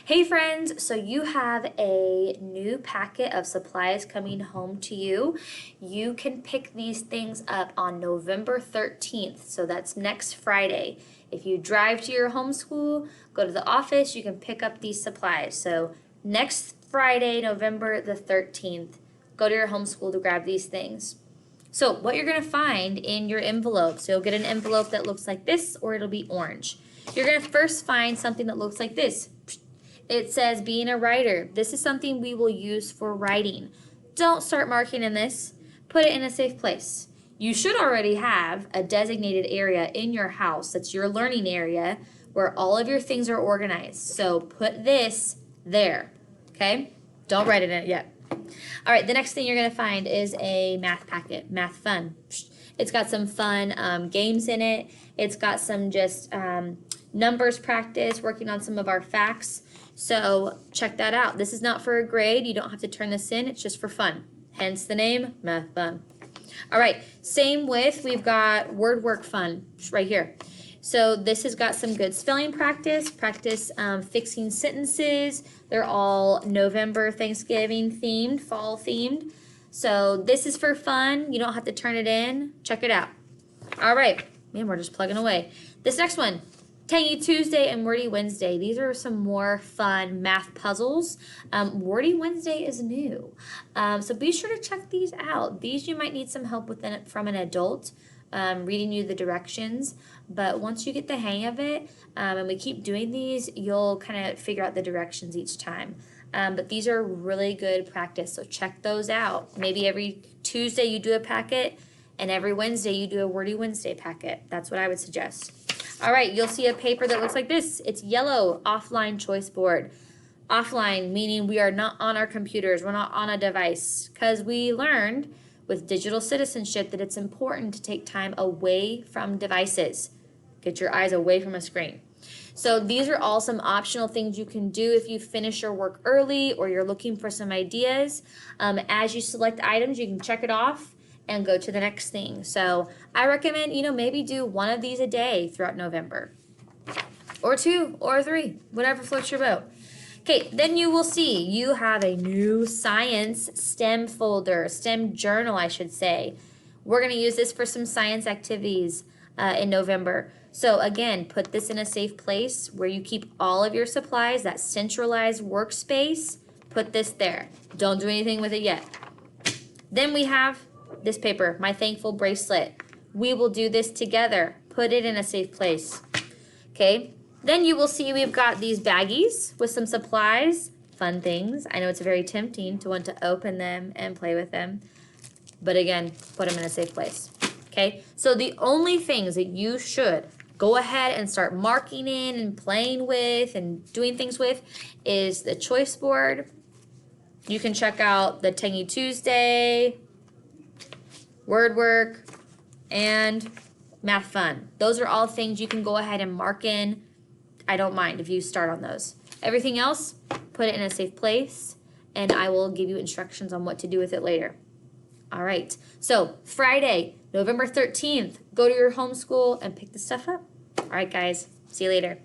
Hey friends, so you have a new packet of supplies coming home to you. You can pick these things up on November 13th, so that's next Friday. If you drive to your homeschool, go to the office, you can pick up these supplies. So next Friday, November the 13th, go to your homeschool to grab these things. So what you're going to find in your envelope, so you'll get an envelope that looks like this or it'll be orange. You're going to first find something that looks like this. It says being a writer. This is something we will use for writing. Don't start marking in this. Put it in a safe place. You should already have a designated area in your house that's your learning area where all of your things are organized. So put this there, okay? Don't write it in it yet. All right, the next thing you're going to find is a math packet, Math Fun. It's got some fun games in it. It's got some just numbers practice, working on some of our facts. So check that out. This is not for a grade. You don't have to turn this in. It's just for fun. Hence the name, Math Fun. All right, same with, we've got word work fun right here. So this has got some good spelling practice, fixing sentences. They're all November, Thanksgiving themed, fall themed. So this is for fun. You don't have to turn it in. Check it out. All right, man, we're just plugging away. This next one, Tangy Tuesday and Wordy Wednesday. These are some more fun math puzzles. Wordy Wednesday is new. So be sure to check these out. These you might need some help with from an adult. Reading you the directions, but once you get the hang of it and we keep doing these, you'll kind of figure out the directions each time. But these are really good practice, so check those out. Maybe every Tuesday you do a packet and every Wednesday you do a Wordy Wednesday packet. That's what I would suggest. All right, you'll see a paper that looks like this. It's yellow, offline choice board. Offline meaning we are not on our computers, we're not on a device, because we learned with digital citizenship that it's important to take time away from devices. Get your eyes away from a screen. So these are all some optional things you can do if you finish your work early or you're looking for some ideas. As you select items, you can check it off and go to the next thing. So I recommend, maybe do one of these a day throughout November. Or 2 or 3, whatever floats your boat. Okay, then you will see you have a new science STEM folder, STEM journal, I should say. We're going to use this for some science activities in November. So again, put this in a safe place where you keep all of your supplies, that centralized workspace. Put this there. Don't do anything with it yet. Then we have this paper, My Thankful Bracelet. We will do this together. Put it in a safe place. Okay. Then you will see we've got these baggies with some supplies, fun things. I know it's very tempting to want to open them and play with them. But again, put them in a safe place. Okay? So the only things that you should go ahead and start marking in and playing with and doing things with is the choice board. You can check out the Tangy Tuesday, word work, and Math Fun. Those are all things you can go ahead and mark in. I don't mind if you start on those. Everything else, put it in a safe place, and I will give you instructions on what to do with it later. All right, so Friday, November 13th, go to your homeschool and pick the stuff up. All right, guys, see you later.